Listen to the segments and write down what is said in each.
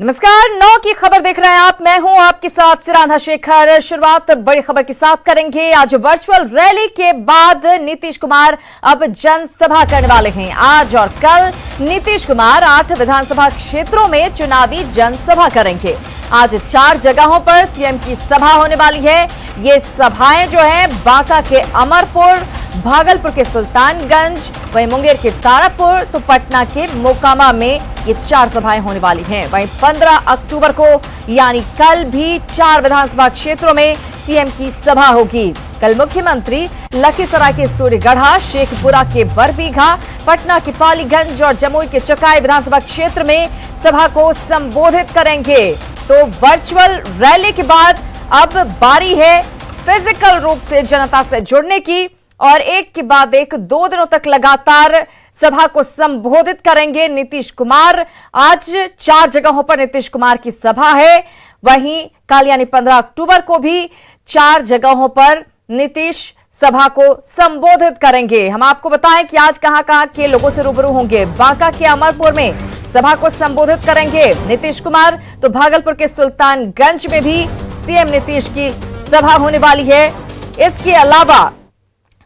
नमस्कार, 9 की खबर देख रहे हैं आप। मैं हूं आपके साथ सिराधा शेखर। शुरुआत बड़ी खबर के साथ करेंगे। आज वर्चुअल रैली के बाद नीतीश कुमार अब जनसभा करने वाले हैं। आज और कल नीतीश कुमार 8 विधानसभा क्षेत्रों में चुनावी जनसभा करेंगे। आज 4 जगहों पर सीएम की सभा होने वाली है। ये सभाएं जो है बांका के अमरपुर, भागलपुर के सुल्तानगंज, वहीं मुंगेर के तारापुर, तो पटना के मोकामा में ये 4 सभाएं होने वाली हैं। वहीं 15 अक्टूबर को यानी कल भी 4 विधानसभा क्षेत्रों में सीएम की सभा होगी। कल मुख्यमंत्री लखीसराय के सूर्यगढ़ा, शेखपुरा के बरबीघा, पटना के पालीगंज और जमुई के चकाई विधानसभा क्षेत्र में सभा को संबोधित करेंगे। तो वर्चुअल रैली के बाद अब बारी है फिजिकल रूप से जनता से जुड़ने की और एक के बाद एक 2 दिनों तक लगातार सभा को संबोधित करेंगे नीतीश कुमार। आज 4 जगहों पर नीतीश कुमार की सभा है। वहीं कल यानी 15 अक्टूबर को भी 4 जगहों पर नीतीश सभा को संबोधित करेंगे। हम आपको बताएं कि आज कहां-कहां के लोगों से रूबरू होंगे। बांका के अमरपुर में सभा को संबोधित करेंगे नीतीश कुमार, तो भागलपुर के सुल्तानगंज में भी सीएम नीतीश की सभा होने वाली है। इसके अलावा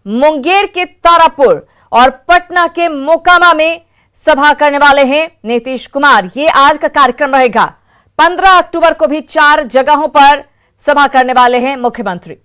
मुंगेर के तारापुर और पटना के मोकामा में सभा करने वाले हैं नीतीश कुमार। ये आज का कार्यक्रम रहेगा। 15 अक्टूबर को भी 4 जगहों पर सभा करने वाले हैं मुख्यमंत्री।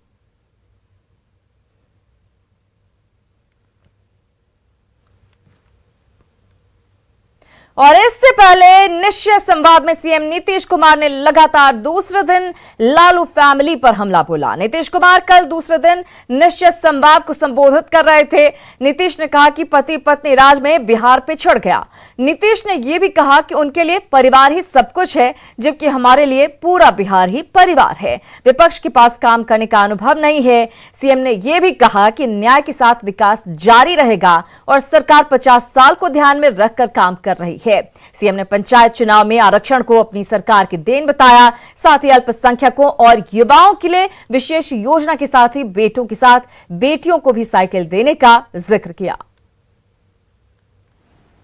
और इससे पहले निश्चय संवाद में सीएम नीतीश कुमार ने लगातार दूसरे दिन लालू फैमिली पर हमला बोला। नीतीश कुमार कल दूसरे दिन निश्चय संवाद को संबोधित कर रहे थे। नीतीश ने कहा कि पति पत्नी राज में बिहार पिछड़ गया। नीतीश ने यह भी कहा कि उनके लिए परिवार ही सब कुछ है, जबकि हमारे लिए पूरा बिहार ही परिवार है। विपक्ष के पास काम करने का अनुभव नहीं है। सीएम ने यह भी कहा कि न्याय के साथ विकास जारी रहेगा और सरकार 50 साल को ध्यान में रखकर काम कर रही है। सीएम ने पंचायत चुनाव में आरक्षण को अपनी सरकार की देन बताया। साथ ही अल्पसंख्यकों और युवाओं के लिए विशेष योजना के साथ ही बेटों के साथ बेटियों को भी साइकिल देने का जिक्र किया।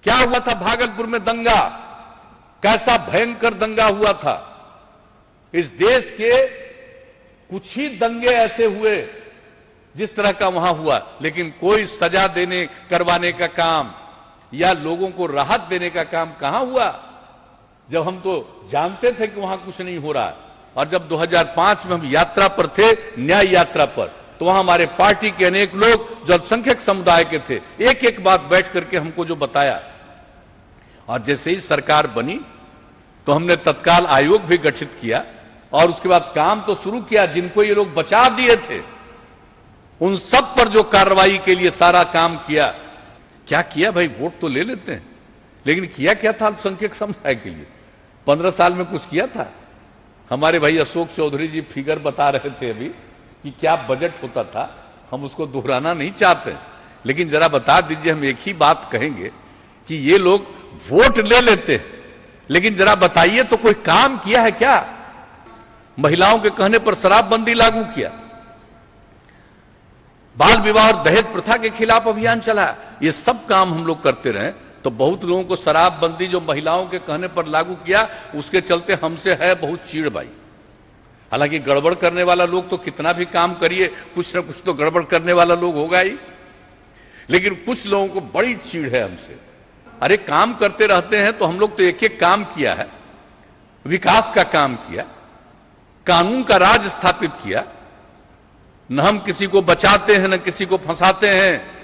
क्या हुआ था भागलपुर में दंगा, कैसा भयंकर दंगा हुआ था। इस देश के कुछ ही दंगे ऐसे हुए जिस तरह का वहां हुआ, लेकिन कोई सजा देने करवाने का काम या लोगों को राहत देने का काम कहां हुआ, जब हम तो जानते थे कि वहां कुछ नहीं हो रहा। और जब 2005 में हम यात्रा पर थे, न्याय यात्रा पर, तो वहां हमारे पार्टी के अनेक लोग जो अल्पसंख्यक समुदाय के थे, एक एक बात बैठ करके हमको जो बताया। और जैसे ही सरकार बनी तो हमने तत्काल आयोग भी गठित किया और उसके बाद काम तो शुरू किया। जिनको ये लोग बचा दिए थे उन सब पर जो कार्रवाई के लिए सारा काम किया। क्या किया भाई, वोट तो ले लेते हैं, लेकिन किया क्या था अल्पसंख्यक समुदाय के लिए? 15 साल में कुछ किया था? हमारे भाई अशोक चौधरी जी फिगर बता रहे थे अभी कि क्या बजट होता था। हम उसको दोहराना नहीं चाहते, लेकिन जरा बता दीजिए। हम एक ही बात कहेंगे कि ये लोग वोट ले लेते हैं, लेकिन जरा बताइए तो कोई काम किया है क्या? महिलाओं के कहने पर शराबबंदी लागू किया, बाल विवाह और दहेज प्रथा के खिलाफ अभियान चला। ये सब काम हम लोग करते रहे तो बहुत लोगों को शराबबंदी जो महिलाओं के कहने पर लागू किया, उसके चलते हमसे है बहुत चीड़ भाई। हालांकि गड़बड़ करने वाला लोग तो कितना भी काम करिए, कुछ ना कुछ तो गड़बड़ करने वाला लोग होगा ही, लेकिन कुछ लोगों को बड़ी चीड़ है हमसे। अरे काम करते रहते हैं तो हम लोग तो एक एक काम किया है। विकास का काम किया, कानून का राज स्थापित किया। न हम किसी को बचाते हैं न किसी को फंसाते हैं,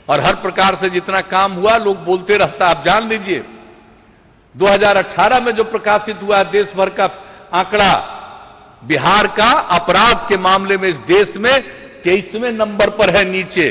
और हर प्रकार से जितना काम हुआ लोग बोलते रहता। आप जान लीजिए 2018 में जो प्रकाशित हुआ देश भर का आंकड़ा, बिहार का अपराध के मामले में इस देश में 23वें नंबर पर है नीचे।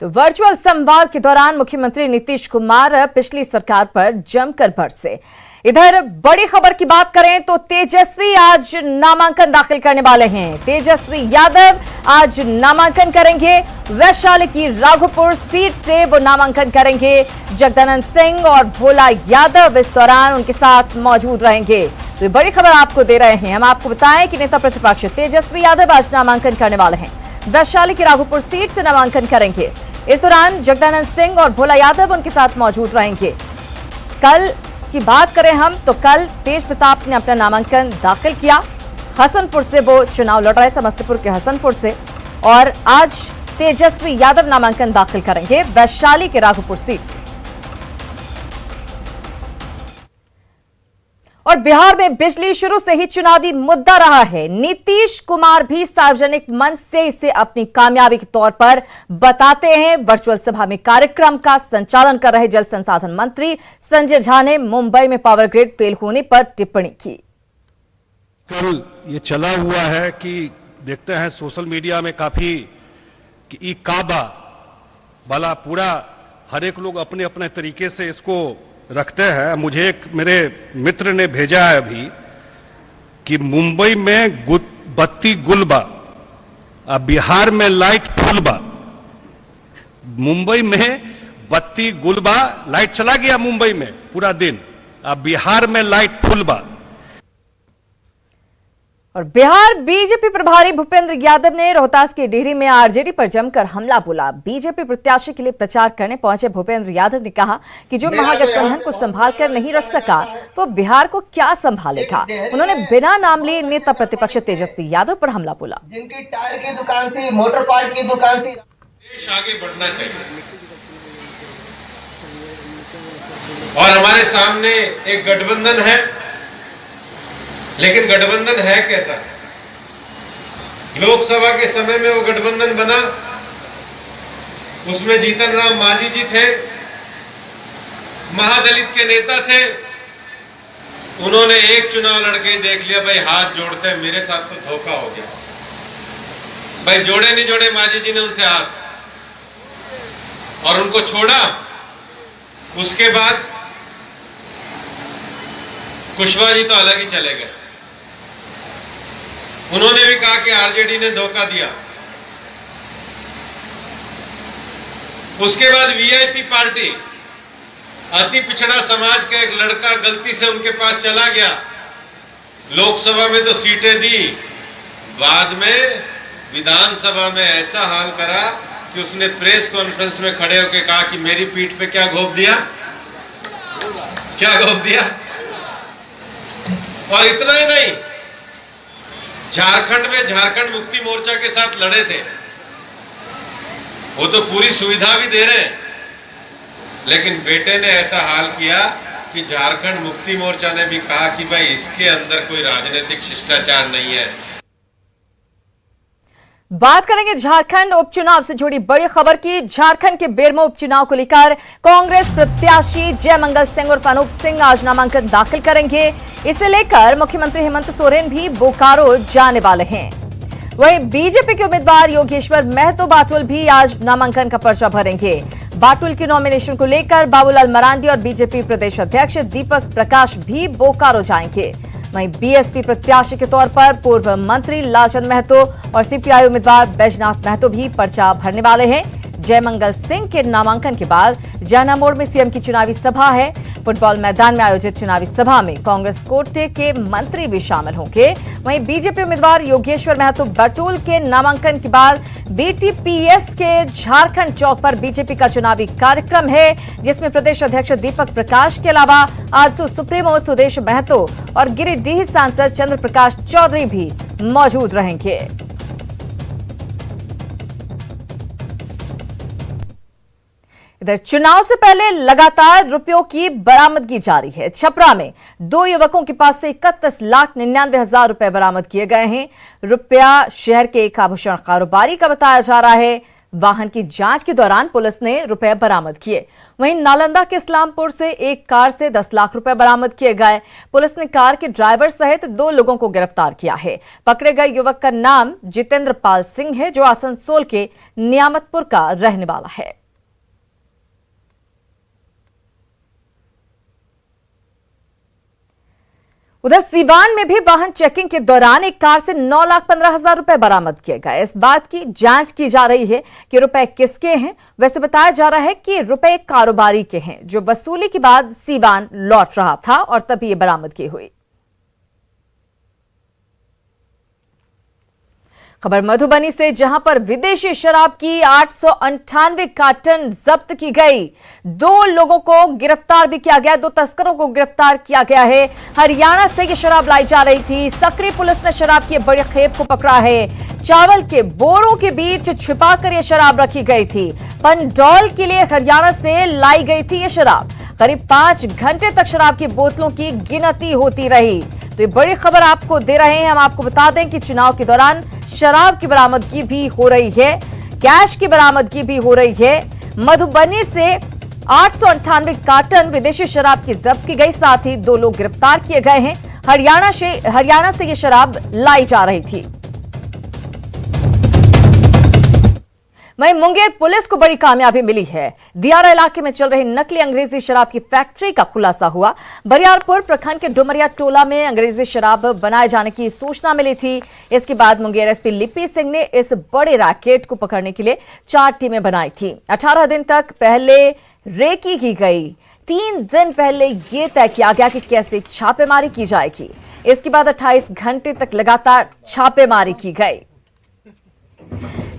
तो वर्चुअल संवाद के दौरान मुख्यमंत्री नीतीश कुमार पिछली सरकार पर जमकर बरसे। इधर बड़ी खबर की बात करें तो तेजस्वी आज नामांकन दाखिल करने वाले हैं। तेजस्वी यादव आज नामांकन करेंगे। वैशाली की राघोपुर सीट से वो नामांकन करेंगे। जगदानंद सिंह और भोला यादव इस दौरान उनके साथ मौजूद रहेंगे। तो बड़ी खबर आपको दे रहे हैं। हम आपको बताएं कि नेता प्रतिपक्ष तेजस्वी यादव आज नामांकन करने वाले हैं। वैशाली की राघोपुर सीट से नामांकन करेंगे। इस दौरान जगदानंद सिंह और भोला यादव उनके साथ मौजूद रहेंगे। कल की बात करें हम तो कल तेज प्रताप ने अपना नामांकन दाखिल किया। हसनपुर से वो चुनाव लड़ रहे, समस्तीपुर के हसनपुर से, और आज तेजस्वी यादव नामांकन दाखिल करेंगे वैशाली के राघोपुर सीट से। और बिहार में बिजली शुरू से ही चुनावी मुद्दा रहा है। नीतीश कुमार भी सार्वजनिक मंच से इसे अपनी कामयाबी के तौर पर बताते हैं। वर्चुअल सभा में कार्यक्रम का संचालन कर रहे जल संसाधन मंत्री संजय झा ने मुंबई में पावर ग्रिड फेल होने पर टिप्पणी की। कल ये चला हुआ है कि देखते हैं सोशल मीडिया में काफी कि ई काबा वाला पूरा हर एक लोग अपने अपने तरीके से इसको रखते हैं। मुझे एक मेरे मित्र ने भेजा है अभी कि मुंबई में बत्ती गुल बा, बिहार में लाइट फुल बा। मुंबई में बत्ती गुल बा, लाइट चला गया मुंबई में पूरा दिन, अब बिहार में लाइट फुल बा। और बिहार बीजेपी प्रभारी भूपेंद्र यादव ने रोहतास के डेहरी में आरजेडी पर जमकर हमला बोला। बीजेपी प्रत्याशी के लिए प्रचार करने पहुंचे भूपेंद्र यादव ने कहा कि जो महागठबंधन को संभाल कर नहीं रख सका वो बिहार को क्या संभालेगा। उन्होंने बिना नाम लिए नेता प्रतिपक्ष तेजस्वी यादव पर हमला बोला। जिनकी टायर की दुकान थी, मोटर पार्ट की दुकान थी। देश आगे बढ़ना चाहिए और हमारे सामने एक गठबंधन है, लेकिन गठबंधन है कैसा? लोकसभा के समय में वो गठबंधन बना, उसमें जीतन राम मांझी जी थे, महादलित के नेता थे। उन्होंने एक चुनाव लड़के देख लिया, भाई हाथ जोड़ते हैं, मेरे साथ तो धोखा हो गया। भाई जोड़े नहीं जोड़े मांझी जी ने उनसे हाथ, और उनको छोड़ा। उसके बाद कुशवाहा जी तो अलग ही चले गए। उन्होंने भी कहा कि आरजेडी ने धोखा दिया। उसके बाद वीआईपी पार्टी, अति पिछड़ा समाज का एक लड़का गलती से उनके पास चला गया, लोकसभा में तो सीटें दी, बाद में विधानसभा में ऐसा हाल करा कि उसने प्रेस कॉन्फ्रेंस में खड़े होकर कहा कि मेरी पीठ पे क्या घोंप दिया, क्या घोंप दिया। और इतना ही नहीं, झारखंड में झारखंड मुक्ति मोर्चा के साथ लड़े थे, वो तो पूरी सुविधा भी दे रहे हैं, लेकिन बेटे ने ऐसा हाल किया कि झारखंड मुक्ति मोर्चा ने भी कहा कि भाई इसके अंदर कोई राजनीतिक शिष्टाचार नहीं है। बात करेंगे झारखंड उपचुनाव से जुड़ी बड़ी खबर की। झारखंड के बेरमो उपचुनाव को लेकर कांग्रेस प्रत्याशी जयमंगल सिंह और अनूप सिंह आज नामांकन दाखिल करेंगे। इसे लेकर मुख्यमंत्री हेमंत सोरेन भी बोकारो जाने वाले हैं। वहीं बीजेपी के उम्मीदवार योगेश्वर महतो बाटुल भी आज नामांकन का पर्चा भरेंगे। बाटुल की नॉमिनेशन को लेकर बाबूलाल मरांडी और बीजेपी प्रदेश अध्यक्ष दीपक प्रकाश भी बोकारो जाएंगे। वहीं बीएसपी प्रत्याशी के तौर पर पूर्व मंत्री लालचंद महतो और सीपीआई उम्मीदवार बैजनाथ महतो भी पर्चा भरने वाले हैं। जयमंगल सिंह के नामांकन के बाद जाना मोड़ में सीएम की चुनावी सभा है। फुटबॉल मैदान में आयोजित चुनावी सभा में कांग्रेस कोटे के मंत्री भी शामिल होंगे। वहीं बीजेपी उम्मीदवार योगेश्वर महतो बाटुल के नामांकन के बाद बीटीपीएस के झारखंड चौक पर बीजेपी का चुनावी कार्यक्रम है, जिसमें प्रदेश अध्यक्ष दीपक प्रकाश के अलावा आजसू सुप्रीमो सुदेश महतो और गिरिडीह सांसद चंद्र प्रकाश चौधरी भी मौजूद रहेंगे। इधर चुनाव से पहले लगातार रुपयों की बरामदगी जारी है। छपरा में 2 युवकों के पास से 31,99,000 रुपए बरामद किए गए हैं। रुपया शहर के एक आभूषण कारोबारी का बताया जा रहा है। वाहन की जांच के दौरान पुलिस ने रुपए बरामद किए। वहीं नालंदा के इस्लामपुर से एक कार से 10 लाख रुपए बरामद किए गए। पुलिस ने कार के ड्राइवर सहित 2 लोगों को गिरफ्तार किया है। पकड़े गए युवक का नाम जितेंद्र पाल सिंह है, जो आसनसोल के नियामतपुर का रहने वाला है। उधर सीवान में भी वाहन चेकिंग के दौरान एक कार से 9,15,000 रुपए बरामद किए गए। इस बात की जांच की जा रही है कि रुपए किसके हैं। वैसे बताया जा रहा है कि रुपए कारोबारी के हैं, जो वसूली के बाद सीवान लौट रहा था और तभी ये बरामदगी हुई। खबर मधुबनी से, जहां पर विदेशी शराब की 898 कार्टन जब्त की गई। 2 लोगों को गिरफ्तार भी किया गया, 2 तस्करों को गिरफ्तार किया गया है। हरियाणा से ये शराब लाई जा रही थी। सकरी पुलिस ने शराब की बड़ी खेप को पकड़ा है। चावल के बोरों के बीच छिपाकर यह शराब रखी गई थी। पंडौल के लिए हरियाणा से लाई गई थी यह शराब। करीब 5 घंटे तक शराब की बोतलों की गिनती होती रही। तो ये बड़ी खबर आपको दे रहे हैं। हम आपको बता दें कि चुनाव के दौरान शराब की बरामदगी भी हो रही है, कैश की बरामदगी भी हो रही है। मधुबनी से 898 कार्टन विदेशी शराब की जब्त की गई, साथ ही 2 लोग गिरफ्तार किए गए हैं। हरियाणा से यह शराब लाई जा रही थी। वहीं मुंगेर पुलिस को बड़ी कामयाबी मिली है। दियारा इलाके में चल रही नकली अंग्रेजी शराब की फैक्ट्री का खुलासा हुआ। बरियारपुर प्रखंड के डुमरिया टोला में अंग्रेजी शराब बनाए जाने की सूचना मिली थी। इसके बाद मुंगेर एसपी लिपि सिंह ने इस बड़े रैकेट को पकड़ने के लिए 4 टीमें बनाई थी। 18 दिन तक पहले रेकी की गई। 3 दिन पहले यह तय किया गया कि कैसे छापेमारी की जाएगी। इसके बाद 28 घंटे तक लगातार छापेमारी की गई।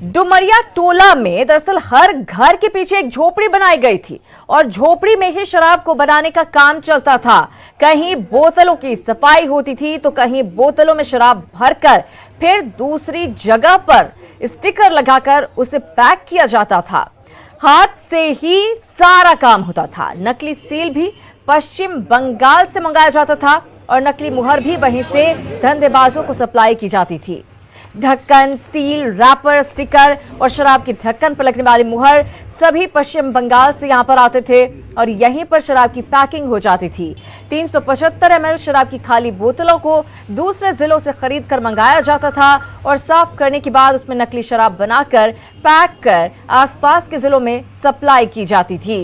डुमरिया टोला में दरअसल हर घर के पीछे एक झोपड़ी बनाई गई थी और झोपड़ी में ही शराब को बनाने का काम चलता था। कहीं बोतलों की सफाई होती थी तो कहीं बोतलों में शराब भरकर फिर दूसरी जगह पर स्टिकर लगाकर उसे पैक किया जाता था। हाथ से ही सारा काम होता था। नकली सील भी पश्चिम बंगाल से मंगाया जाता था और नकली मुहर भी वहीं से धंधेबाजों को सप्लाई की जाती थी। ढक्कन, सील, रैपर, स्टिकर और शराब की ढक्कन पर लगने वाली मुहर सभी पश्चिम बंगाल से यहां पर आते थे और यहीं पर शराब की पैकिंग हो जाती थी। 375 ml शराब की खाली बोतलों को दूसरे जिलों से खरीद कर मंगाया जाता था और साफ करने के बाद उसमें नकली शराब बनाकर पैक कर आसपास के जिलों में सप्लाई की जाती थी।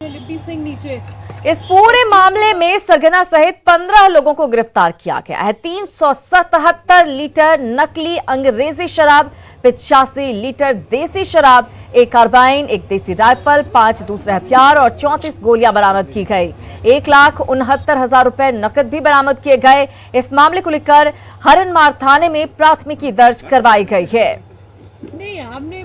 लिपि सिंह नीचे। इस पूरे मामले में सरगना सहित 15 लोगों को गिरफ्तार किया गया है। 377 लीटर नकली अंग्रेजी शराब, 85 लीटर देसी शराब, 1 कार्बाइन, 1 देसी राइफल, 5 दूसरे हथियार और 34 गोलियां बरामद की गई। 1,69,000 रुपए नकद भी बरामद किए गए। इस मामले को लेकर हरनमार थाने में प्राथमिकी दर्ज करवाई गई है। नहीं, हमने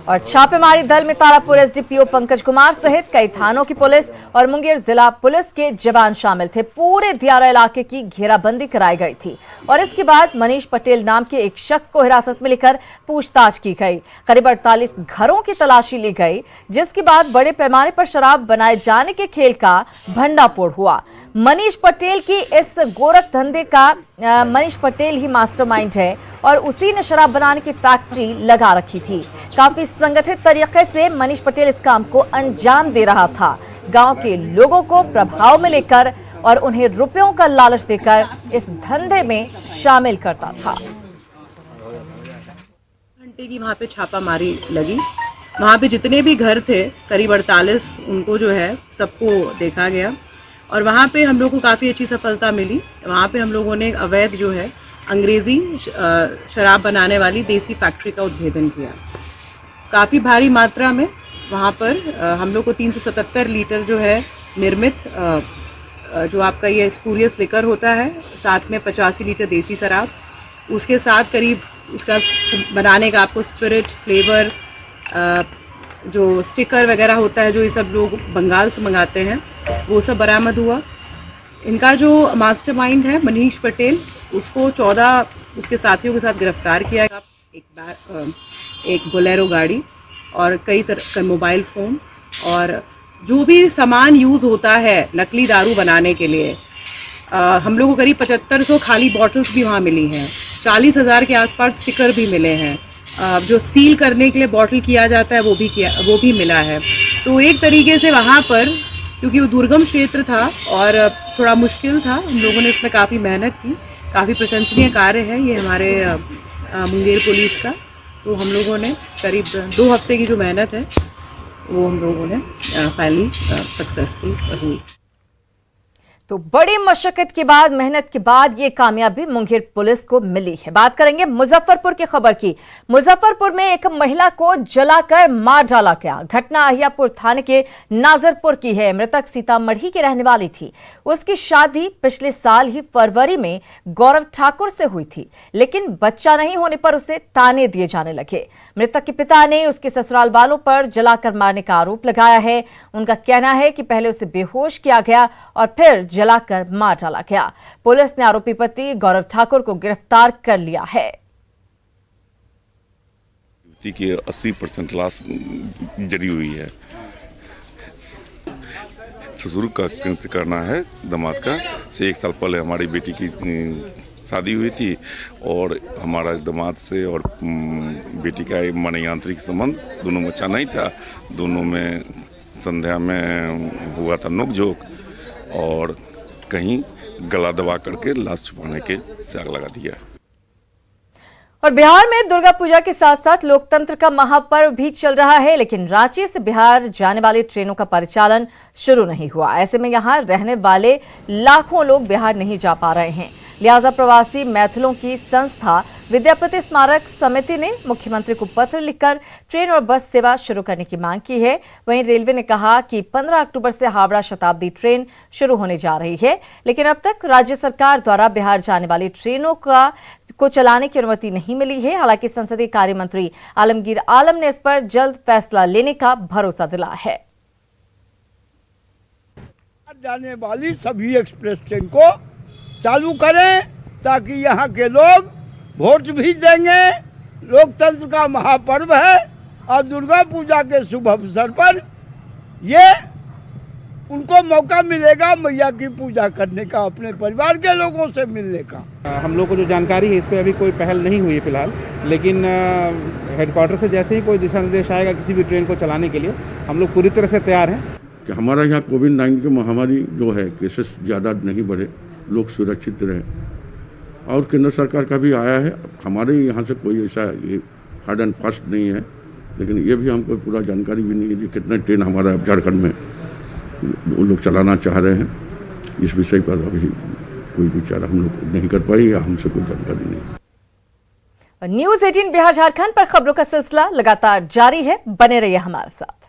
और छापेमारी दल में तारापुर एसडीपीओ पंकज कुमार सहित कई थानों की पुलिस और मुंगेर जिला पुलिस के जवान शामिल थे। पूरे दियारा इलाके की घेराबंदी कराई गई थी और इसके बाद मनीष पटेल नाम के एक शख्स को हिरासत में लेकर पूछताछ की गई। करीब 48 घरों की तलाशी ली गई, जिसके बाद बड़े पैमाने पर शराब बनाए जाने के खेल का भंडाफोड़ हुआ। मनीष पटेल की इस गोरख धंधे का मनीष पटेल ही मास्टरमाइंड है और उसी ने शराब बनाने की फैक्ट्री लगा रखी थी। काफी संगठित तरीके से मनीष पटेल इस काम को अंजाम दे रहा था। गांव के लोगों को प्रभाव में लेकर और उन्हें रुपयों का लालच देकर इस धंधे में शामिल करता था। घंटे की वहाँ पे छापामारी लगी। वहाँ पे जितने भी घर थे करीब 48 उनको जो है सबको देखा गया और वहाँ पे हम लोग को काफ़ी अच्छी सफलता मिली। वहाँ पे हम लोगों ने अवैध जो है अंग्रेज़ी शराब बनाने वाली देसी फैक्ट्री का उद्भेदन किया। काफ़ी भारी मात्रा में वहाँ पर हम लोग को 377 लीटर जो है निर्मित जो आपका ये स्पूरियस लिकर होता है, साथ में 85 लीटर देसी शराब, उसके साथ करीब उसका बनाने का आपको स्पिरिट, फ्लेवर, जो स्टिकर वगैरह होता है जो ये सब लोग बंगाल से मंगाते हैं, वो सब बरामद हुआ। इनका जो मास्टरमाइंड है मनीष पटेल, उसको 14 उसके साथियों के साथ गिरफ्तार किया गया। एक बोलेरो गाड़ी और कई तरह के मोबाइल फ़ोन्स और जो भी सामान यूज़ होता है नकली दारू बनाने के लिए, हम लोगों को करीब 7500 खाली बॉटल्स भी वहाँ मिली हैं। 40,000 के आसपास स्टिकर भी मिले हैं। जो सील करने के लिए बॉटल किया जाता है वो भी मिला है। तो एक तरीके से वहाँ पर, क्योंकि वो दुर्गम क्षेत्र था और थोड़ा मुश्किल था, हम लोगों ने इसमें काफ़ी मेहनत की। काफ़ी प्रशंसनीय कार्य है ये हमारे मुंगेर पुलिस का। तो हम लोगों ने करीब 2 हफ्ते की जो मेहनत है वो हम लोगों ने फाइनली सक्सेसफुल हुई। तो बड़ी मशक्कत के बाद, मेहनत के बाद ये कामयाबी मुंगेर पुलिस को मिली है। बात करेंगे मुजफ्फरपुर की खबर की। मुजफ्फरपुर में एक महिला को जलाकर मार डाला गया। घटना अहियापुर थाने के नाजरपुर की है। मृतक सीतामढ़ी की रहने वाली थी। उसकी शादी पिछले साल ही फरवरी में गौरव ठाकुर से हुई थी, लेकिन बच्चा नहीं होने पर उसे ताने दिए जाने लगे। मृतक के पिता ने उसके ससुराल वालों पर जलाकर मारने का आरोप लगाया है। उनका कहना है कि पहले उसे बेहोश किया गया और फिर जलाकर मार डाला गया। पुलिस ने आरोपी पति गौरव ठाकुर को गिरफ्तार कर लिया है। युवती की 80% लाश जली हुई है। ससुर का करना है दामाद का से 1 साल पहले हमारी बेटी की शादी हुई थी और हमारा दामाद से और बेटी का मनोयांत्रिक संबंध दोनों में अच्छा नहीं था। दोनों में संध्या में हुआ था नोकझोंक और कहीं गला दबा करके लाश छुपाने के से आग लगा दिया। और बिहार में दुर्गा पूजा के साथ साथ लोकतंत्र का महापर्व भी चल रहा है, लेकिन रांची से बिहार जाने वाली ट्रेनों का परिचालन शुरू नहीं हुआ। ऐसे में यहां रहने वाले लाखों लोग बिहार नहीं जा पा रहे हैं। लिहाजा प्रवासी मैथिलों की संस्था विद्यापति स्मारक समिति ने मुख्यमंत्री को पत्र लिखकर ट्रेन और बस सेवा शुरू करने की मांग की है। वहीं रेलवे ने कहा कि 15 अक्टूबर से हावड़ा शताब्दी ट्रेन शुरू होने जा रही है, लेकिन अब तक राज्य सरकार द्वारा बिहार जाने वाली ट्रेनों को चलाने की अनुमति नहीं मिली है। हालांकि संसदीय कार्य मंत्री आलमगीर आलम ने इस पर जल्द फैसला लेने का भरोसा दिलाया है। जाने वाली सभी एक्सप्रेस ट्रेन को चालू करें ताकि यहाँ के लोग वोट भी देंगे। लोकतंत्र का महापर्व है और दुर्गा पूजा के शुभ अवसर पर ये उनको मौका मिलेगा मैया की पूजा करने का, अपने परिवार के लोगों से मिलने का। हम लोग को जो जानकारी है इस पर अभी कोई पहल नहीं हुई है फिलहाल, लेकिन हेडक्वार्टर से जैसे ही कोई दिशा निर्देश आएगा किसी भी ट्रेन को चलाने के लिए हम लोग पूरी तरह से तैयार हैं। कि हमारा यहाँ कोविड-19 की महामारी जो है केसेस ज़्यादा नहीं बढ़े, लोग सुरक्षित रहें। और केंद्र सरकार का भी आया है। हमारे यहाँ से कोई ऐसा हार्ड एंड फास्ट नहीं है, लेकिन ये भी हमको पूरा जानकारी भी नहीं है कि कितने ट्रेन हमारा झारखंड में वो लोग चलाना चाह रहे हैं। इस विषय पर अभी कोई विचार हम लोग नहीं कर पाए या हमसे कोई जानकारी नहीं। न्यूज़ 18 बिहार झारखंड पर खबरों का सिलसिला लगातार जारी है। बने रहिए हमारे साथ।